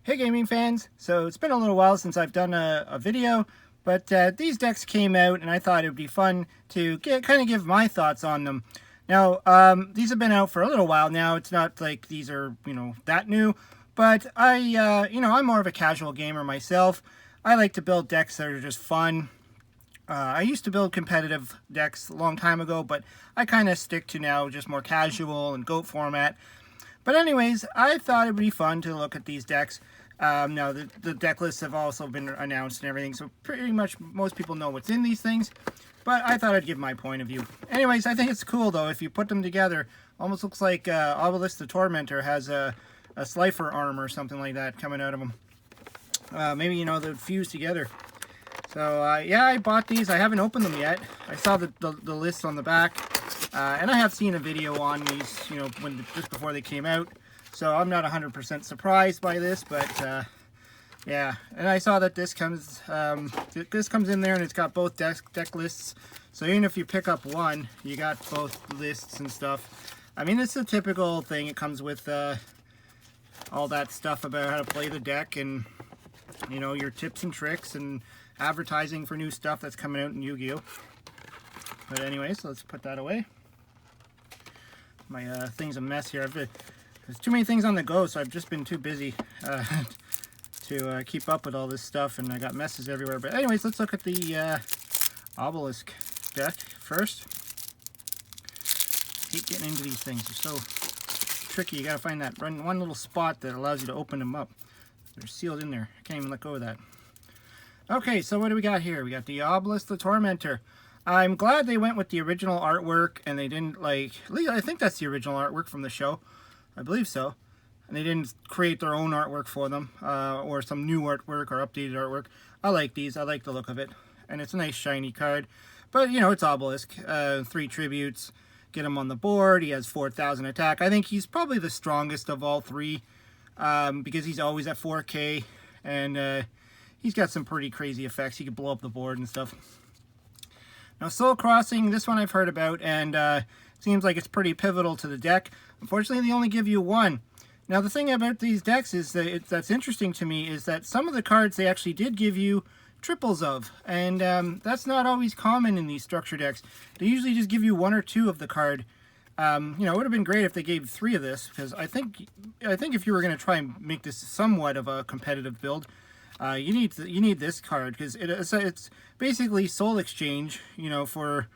Hey gaming fans, so it's been a little while since I've done a video, but these decks came out and I thought it would be fun to kind of give my thoughts on them. Now, these have been out for a little while now. It's not like these are, that new, but I'm more of a casual gamer myself. I like to build decks that are just fun. I used to build competitive decks a long time ago, but I kind of stick to now just more casual and GOAT format. But anyways, I thought it would be fun to look at these decks. Now, the deck lists have also been announced and everything, so pretty much most people know what's in these things. But I thought I'd give my point of view. Anyways, I think it's cool, though, if you put them together. Almost looks like Obelisk the Tormentor has a Cypher arm or something like that coming out of them. Maybe, they'll fuse together. So, yeah, I bought these. I haven't opened them yet. I saw the list on the back. And I have seen a video on these, just before they came out. So I'm not 100% surprised by this, but yeah. And I saw that this comes in there, and it's got both deck lists. So even if you pick up one, you got both lists and stuff. I mean, it's a typical thing. It comes with all that stuff about how to play the deck, and your tips and tricks and advertising for new stuff that's coming out in Yu-Gi-Oh. But anyways, let's put that away. My thing's a mess here. There's too many things on the go, so I've just been too busy to keep up with all this stuff, and I got messes everywhere. But anyways, let's look at the Obelisk deck first. I hate getting into these things. They're so tricky. You gotta find that one little spot that allows you to open them up. They're sealed in there. I can't even let go of that. Okay, so what do we got here? We got the Obelisk the Tormentor. I'm glad they went with the original artwork, and they didn't I think that's the original artwork from the show. I believe so. And they didn't create their own artwork for them, or some new artwork or updated artwork. I like these. I like the look of it. And it's a nice shiny card. But, it's Obelisk. 3 tributes. Get him on the board. He has 4,000 attack. I think he's probably the strongest of all 3, because he's always at 4K. And he's got some pretty crazy effects. He can blow up the board and stuff. Now, Soul Crossing, this one I've heard about, and seems like it's pretty pivotal to the deck. Unfortunately, they only give you 1. Now, the thing about these decks is that's interesting to me is that some of the cards they actually did give you triples of, and that's not always common in these structure decks. They usually just give you 1 or 2 of the card. It would have been great if they gave 3 of this, because I think if you were going to try and make this somewhat of a competitive build, you need this card, because it's basically soul exchange, for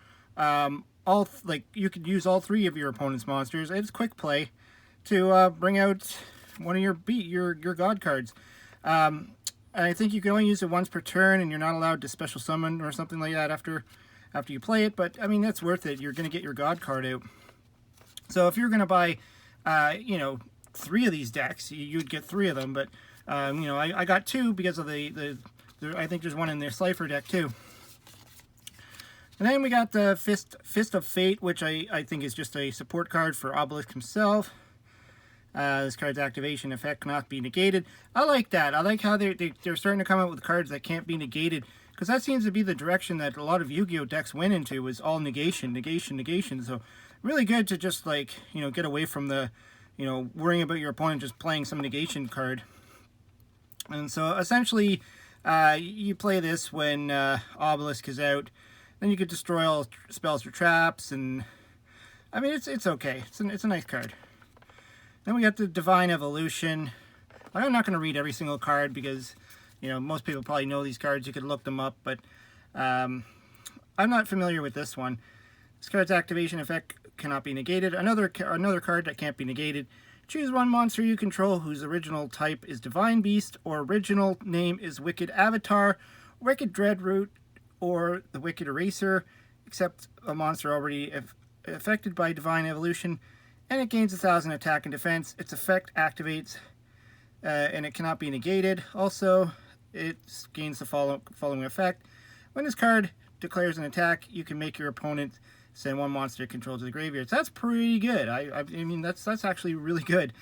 you could use all 3 of your opponent's monsters. It's quick play to bring out one of your god cards. I think you can only use it once per turn, and you're not allowed to special summon or something like that after you play it. But I mean, that's worth it. You're going to get your god card out. So if you're going to buy 3 of these decks, you'd get 3 of them. But I got 2 because of I think there's one in their Cypher deck too. And then we got the Fist of Fate, which I think is just a support card for Obelisk himself. This card's activation effect cannot be negated. I like that. I like how they're starting to come out with cards that can't be negated, because that seems to be the direction that a lot of Yu-Gi-Oh decks went into, was all negation. So really good to just get away from the worrying about your opponent just playing some negation card. And so essentially you play this when Obelisk is out. Then you could destroy all spells or traps, and I mean, it's okay. It's a nice card. Then we got the Divine Evolution. I'm not going to read every single card because, most people probably know these cards. You could look them up, but I'm not familiar with this one. This card's activation effect cannot be negated. Another card that can't be negated. Choose one monster you control whose original type is Divine Beast, or original name is Wicked Avatar, Wicked Dreadroot, or the Wicked Eraser, except a monster already affected by Divine Evolution, and it gains 1,000 attack and defense. Its effect activates, and it cannot be negated. Also, it gains the following effect. When this card declares an attack, you can make your opponent send 1 monster controlled to the graveyard. So that's pretty good. I mean, that's actually really good.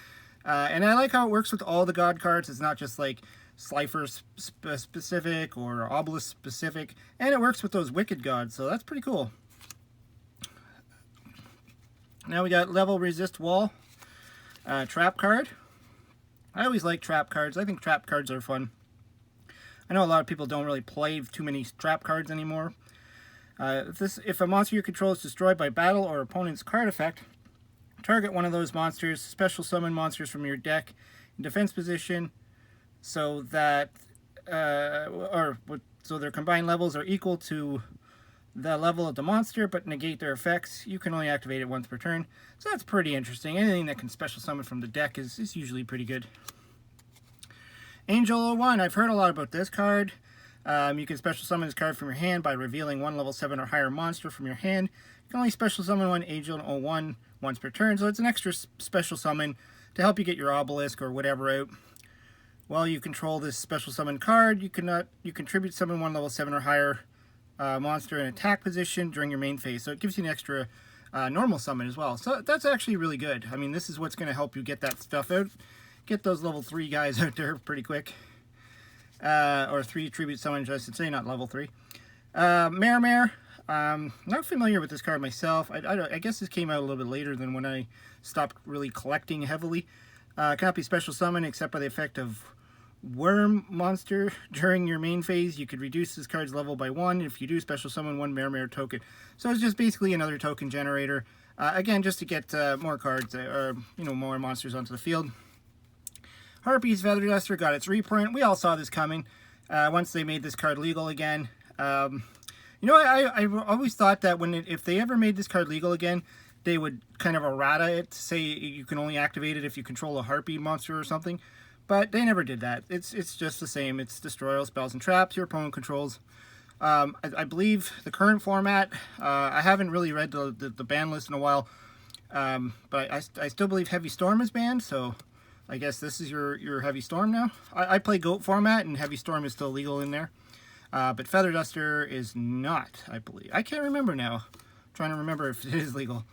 And I like how it works with all the god cards. It's not just like Cypher specific or Obelisk specific, and it works with those wicked gods, so that's pretty cool. Now we got Level Resist Wall, trap card. I always like trap cards. I think trap cards are fun. I know a lot of people don't really play too many trap cards anymore. If a monster you control is destroyed by battle or opponent's card effect, target one of those monsters, special summon monsters from your deck in defense position so that so their combined levels are equal to the level of the monster but negate their effects. You can only activate it once per turn. So that's pretty interesting. Anything that can special summon from the deck is usually pretty good. Angel 01, I've heard a lot about this card. You can special summon this card from your hand by revealing one level 7 or higher monster from your hand. You can only special summon one Angel 01 once per turn, so it's an extra special summon to help you get your Obelisk or whatever out. While you control this special summon card, you contribute summon one level 7 or higher monster in attack position during your main phase, so it gives you an extra normal summon as well. So that's actually really good. I mean, this is what's going to help you get that stuff out. Get those level 3 guys out there pretty quick. Or 3 tribute summons, I should say, not level 3. Mare. Not familiar with this card myself. I guess this came out a little bit later than when I stopped really collecting heavily. Cannot be special summoned except by the effect of worm monster during your main phase. You could reduce this card's level by 1 if you do special summon one Mare token. So it's just basically another token generator. Again, just to get more cards or more monsters onto the field. Harpy's Feather Duster got its reprint. We all saw this coming once they made this card legal again. I always thought that if they ever made this card legal again, they would kind of errata it to say you can only activate it if you control a Harpy monster or something. But they never did that. It's just the same. It's destroy all spells and traps your opponent controls. I believe the current format, I haven't really read the ban list in a while, but I still believe Heavy Storm is banned, so I guess this is your Heavy Storm now. I play GOAT format, and Heavy Storm is still legal in there. But Feather Duster is not, I believe. I can't remember now. I'm trying to remember if it is legal.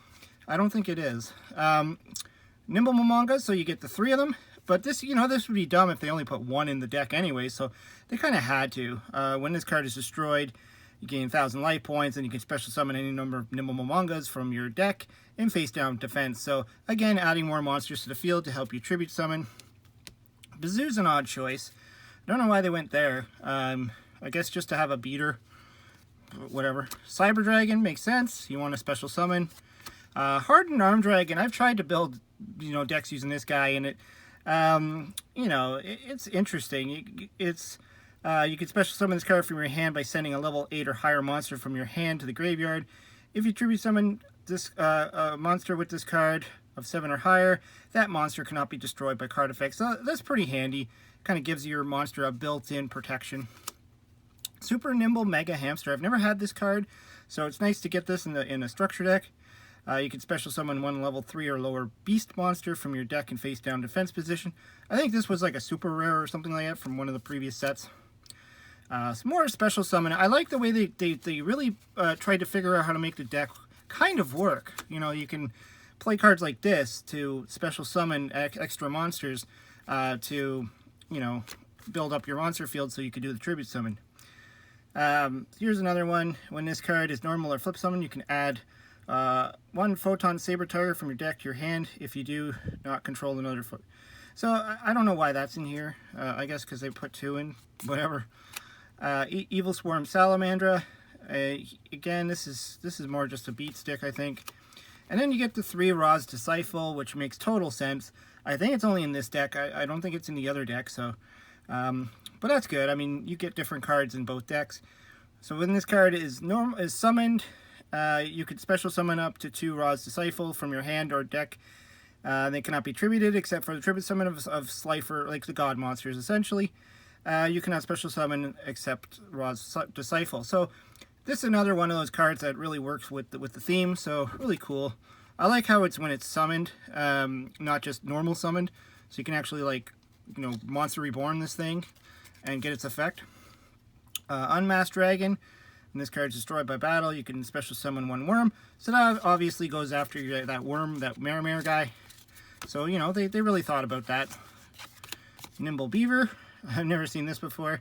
I don't think it is. Nimble Momonga, so you get the 3 of them. But this would be dumb if they only put 1 in the deck anyway, so they kind of had to. When this card is destroyed, you gain 1,000 life points, and you can special summon any number of Nimble Momongas from your deck in face-down defense. So, again, adding more monsters to the field to help you tribute summon. Bazoo's an odd choice. I don't know why they went there. I guess just to have a beater. Whatever. Cyber Dragon makes sense. You want a special summon. Hardened Arm Dragon. I've tried to build, decks using this guy, and it, it's interesting. You can special summon this card from your hand by sending a level 8 or higher monster from your hand to the graveyard. If you tribute summon this monster with this card of 7 or higher, that monster cannot be destroyed by card effects. So that's pretty handy. Kind of gives your monster a built-in protection. Super Nimble Mega Hamster. I've never had this card, so it's nice to get this in a structure deck. You can special summon one level 3 or lower beast monster from your deck in face-down defense position. I think this was like a super rare or something like that from one of the previous sets. Some more special summon. I like the way they really tried to figure out how to make the deck kind of work. You can play cards like this to special summon extra monsters to, build up your monster field so you can do the tribute summon. Here's another one. When this card is normal or flip summon, you can add 1 Photon Saber Tiger from your deck to your hand if you do not control another foot. So I don't know why that's in here. I guess because they put 2 in, whatever. Evil Swarm Salamandra. Again, this is more just a beat stick, I think. And then you get the 3 Ra's Disciple, which makes total sense. I think it's only in this deck. I don't think it's in the other deck, so... but that's good. I mean, you get different cards in both decks. So when this card is summoned, you could special summon up to 2 Ra's Disciple from your hand or deck. They cannot be tributed except for the tribute summon of Cypher, like the god monsters, essentially. You cannot special summon except Ra's Disciple. So this is another one of those cards that really works with the theme, so really cool. I like how it's when it's summoned, not just normal summoned. So you can actually, Monster Reborn this thing and get its effect. Unmasked Dragon. When this card is destroyed by battle, you can special summon 1 worm. So that obviously goes after that worm, that Mare guy. So, they really thought about that. Nimble Beaver. I've never seen this before.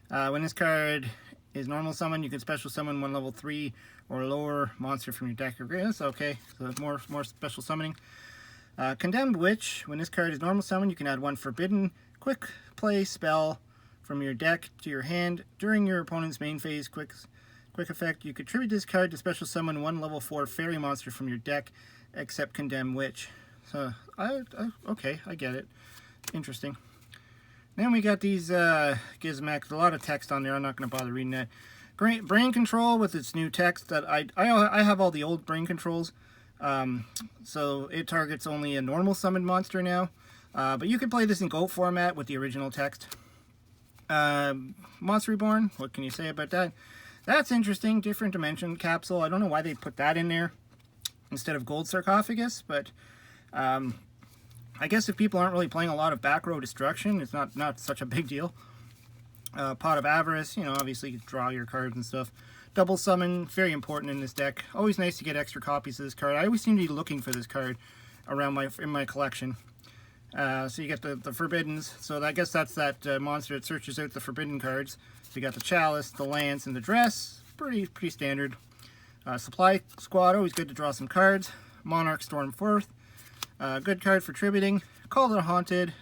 When this card is normal summon, you can special summon 1 level 3 or lower monster from your deck or graveyard. That's okay. So there's more special summoning. Condemned Witch. When this card is normal summon, you can add one forbidden quick play spell from your deck to your hand during your opponent's main phase. Quick effect. You contribute this card to special summon one level 4 fairy monster from your deck, except Condemned Witch. So, okay, I get it. Interesting. Then we got these gizmeks. A lot of text on there. I'm not going to bother reading that. Great Brain Control with its new text. That I have all the old Brain Controls. So it targets only a normal summoned monster now. But you can play this in GOAT format with the original text. Monster Reborn. What can you say about that? That's interesting. Different dimension capsule. I don't know why they put that in there instead of Gold Sarcophagus, but I guess if people aren't really playing a lot of back row destruction, it's not such a big deal. Pot of Avarice, you know, obviously you draw your cards and stuff. Double Summon, very important in this deck. Always nice to get extra copies of this card. I always seem to be looking for this card around in my collection. So you get the Forbiddens. So I guess that's that monster that searches out the forbidden cards. So you got the Chalice, the Lance, and the Dress. Pretty standard. Supply Squad, always good to draw some cards. Monarch Stormforth. Good card for tributing. Call the Haunted,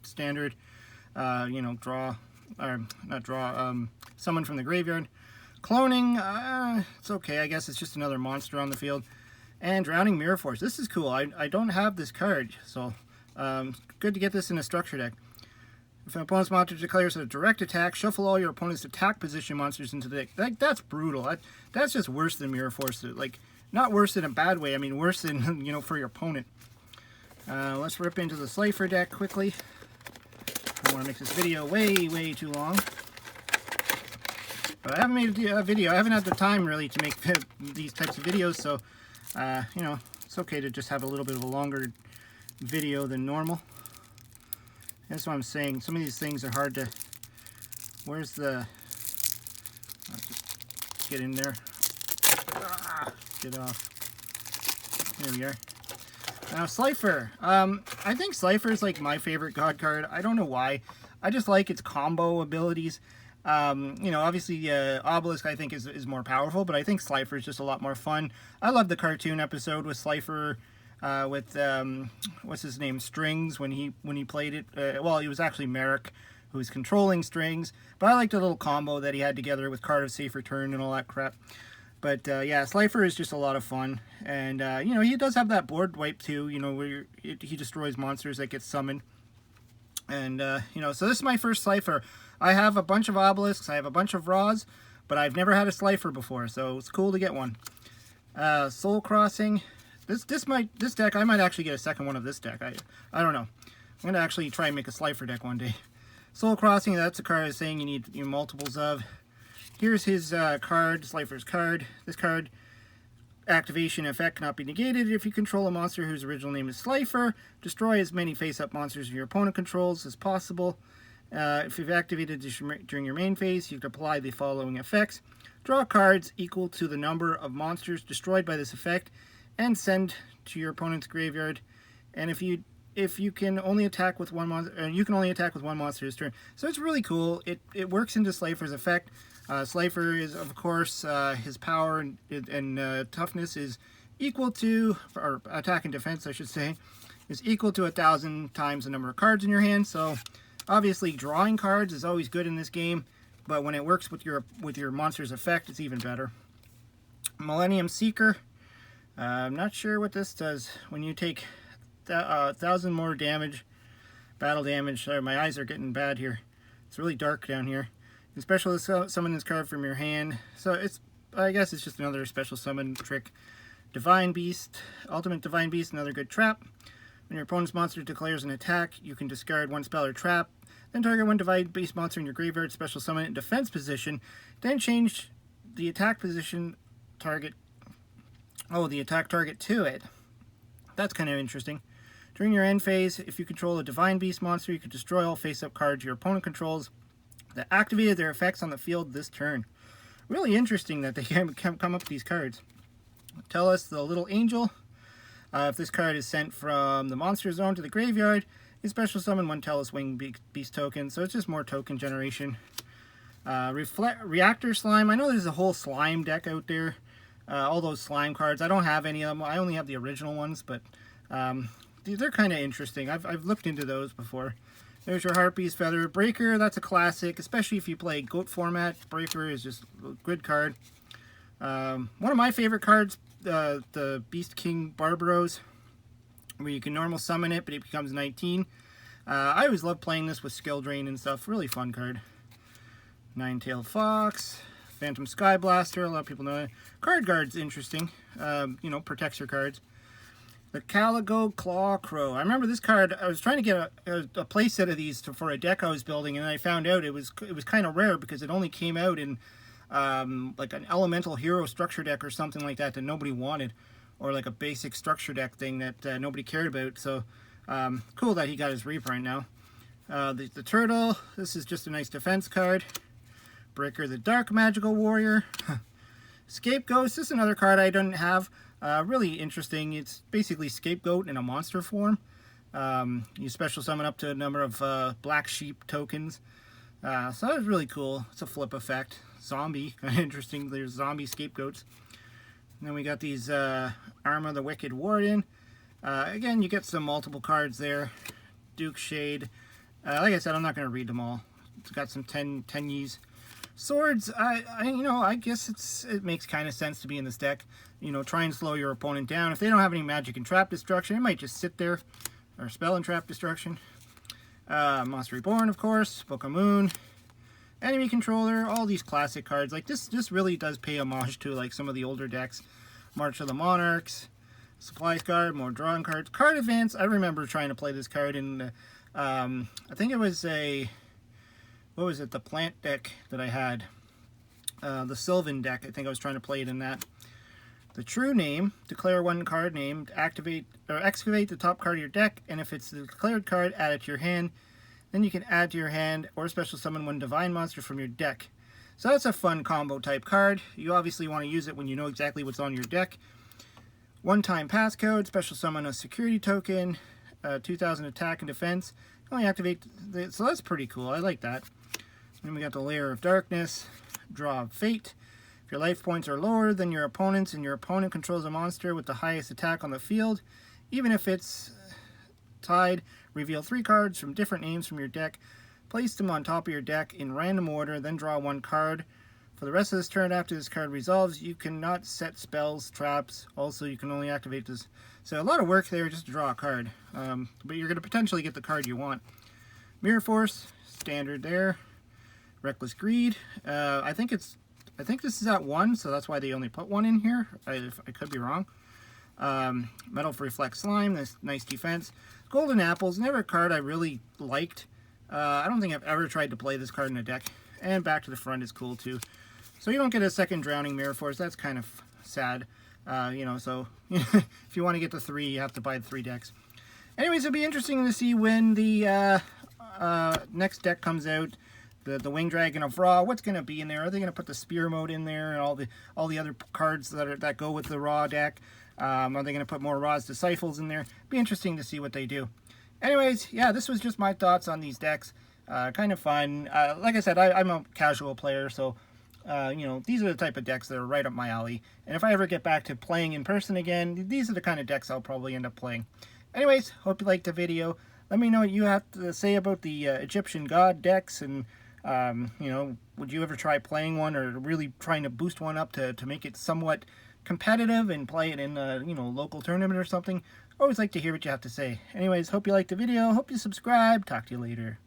standard. You know, summon from the graveyard. Cloning, it's okay. I guess it's just another monster on the field. And Drowning Mirror Force. This is cool. I don't have this card, so good to get this in a structure deck. If an opponent's monster declares a direct attack, shuffle all your opponent's attack position monsters into the deck. That's brutal. That's just worse than Mirror Force. Like, not worse in a bad way. I mean, worse than, you know, for your opponent. Let's rip into the Cypher deck quickly. I don't want to make this video way too long. But I haven't made a video. I haven't had the time really to make these types of videos, so you know, it's okay to just have a little bit of a longer video than normal. That's what I'm saying. Some of these things are hard to... Where's the... Just get in there. Get off. There we are. Now, Cypher. I think Cypher is like my favorite god card. I don't know why. I just like its combo abilities. You know, obviously Obelisk I think is more powerful, but I think Cypher is just a lot more fun. I love the cartoon episode with Cypher with what's his name, Strings, when he played it. Well, he was actually Merrick, who was controlling Strings, but I liked the little combo that he had together with Card of Safe Return and all that crap. But yeah, Cypher is just a lot of fun, and you know, he does have that board wipe too, you know, where he destroys monsters that get summoned. And you know, so this is my first Cypher. I have a bunch of Obelisks, I have a bunch of Raws, but I've never had a Cypher before, so it's cool to get one. Soul Crossing. This deck, I might actually get a second one of this deck. I don't know. I'm gonna actually try and make a Cypher deck one day. Soul Crossing, that's a card I was saying you need multiples of. Here's his card, Cypher's card. This card, activation effect cannot be negated if you control a monster whose original name is Cypher. Destroy as many face-up monsters your opponent controls as possible. If you've activated this during your main phase, you can apply the following effects. Draw cards equal to the number of monsters destroyed by this effect and send to your opponent's graveyard. And if you can only attack with one monster, you can only attack with one monster this turn. So it's really cool. It works into Cypher's effect. Cypher is, of course, his power and toughness is equal to, or attack and defense, I should say, is equal to 1,000 times the number of cards in your hand. So obviously drawing cards is always good in this game, but when it works with your monster's effect, it's even better. Millennium Seeker. I'm not sure what this does. When you take 1,000 more damage, battle damage. Sorry, my eyes are getting bad here. It's really dark down here. You special summon this card from your hand. So I guess it's just another special summon trick. Divine Beast. Ultimate Divine Beast, another good trap. When your opponent's monster declares an attack, you can discard one spell or trap. Then target one Divine Beast monster in your graveyard, special summon it in defense position. Then change the attack position target. Oh, the attack target to it. That's kind of interesting. During your end phase, if you control a Divine Beast monster, you can destroy all face-up cards your opponent controls that activated their effects on the field this turn. Really interesting that they can come up with these cards. Tell us the Little Angel. If this card is sent from the monster zone to the graveyard, you special summon one Tellus Wing Beast token, so it's just more token generation. Reactor Slime. I know there's a whole slime deck out there. All those slime cards. I don't have any of them. I only have the original ones, but they're kind of interesting. I've looked into those before. There's your Harpy's Feather Breaker. That's a classic, especially if you play GOAT format. Breaker is just a good card. One of my favorite cards, the Beast King Barbaros, where you can normal summon it, but it becomes 19. I always love playing this with skill drain and stuff. Really fun card. Nine-Tailed Fox, Phantom Sky Blaster. A lot of people know it. Card Guard's interesting. You know, protects your cards. The Caligo Claw Crow. I remember this card. I was trying to get a play set of these for a deck I was building, and I found out it was kind of rare because it only came out in like an elemental hero structure deck or something like that nobody wanted, or like a basic structure deck thing that nobody cared about. So cool that he got his reprint now. The Turtle. This is just a nice defense card. Breaker the Dark Magical Warrior. Scapegoat. This is another card I don't have. Really interesting. It's basically Scapegoat in a monster form. You special summon up to a number of Black Sheep tokens. So that was really cool. It's a flip effect. Zombie. Kind of interesting. There's zombie scapegoats. And then we got these Arma the Wicked Warden. Again, you get some multiple cards there. Duke Shade. Like I said, I'm not going to read them all. It's got some 10 Ys. Swords, you know, I guess it makes kind of sense to be in this deck. You know, try and slow your opponent down. If they don't have any magic and trap destruction, it might just sit there. Or spell and trap destruction. Monster Reborn, of course. Book of Moon. Enemy Controller. All these classic cards. Like, this really does pay homage to, like, some of the older decks. March of the Monarchs. Supplies card. More drawing cards. Card Advance. I remember trying to play this card in, I think it was a... What was it? The plant deck that I had. The Sylvan deck. I think I was trying to play it in that. The True Name. Declare one card name. Activate or excavate the top card of your deck. And if it's the declared card, add it to your hand. Then you can add to your hand or special summon one divine monster from your deck. So that's a fun combo type card. You obviously want to use it when you know exactly what's on your deck. One-time passcode. Special summon a security token. 2,000 attack and defense. Only activate. So that's pretty cool. I like that. Then we got the Layer of Darkness, Draw of Fate. If your life points are lower than your opponent's and your opponent controls a monster with the highest attack on the field, even if it's tied, reveal 3 cards from different names from your deck, place them on top of your deck in random order, then draw 1 card. For the rest of this turn, after this card resolves, you cannot set spells, traps. Also, you can only activate this. So a lot of work there just to draw a card. But you're going to potentially get the card you want. Mirror Force, standard there. Reckless Greed. I think this is at 1, so that's why they only put 1 in here. I could be wrong. Metal Reflect Slime, nice defense. Golden Apples, never a card I really liked. I don't think I've ever tried to play this card in a deck. And Back to the Front is cool too. So you don't get a second Drowning Mirror Force. That's kind of sad. You know, so if you want to get the 3, you have to buy the 3 decks. Anyways, it'll be interesting to see when the next deck comes out. The Winged Dragon of Ra, what's going to be in there? Are they going to put the Spear Mode in there and all the other cards that go with the Ra deck? Are they going to put more Ra's Disciples in there? Be interesting to see what they do. Anyways, yeah, this was just my thoughts on these decks. Kind of fun. Like I said, I'm a casual player, so you know, these are the type of decks that are right up my alley. And if I ever get back to playing in person again, these are the kind of decks I'll probably end up playing. Anyways, hope you liked the video. Let me know what you have to say about the Egyptian God decks, and you know, would you ever try playing one, or really trying to boost one up to make it somewhat competitive and play it in a, you know, local tournament or something? Always like to hear what you have to say. Anyways, hope you liked the video. Hope you subscribe. Talk to you later.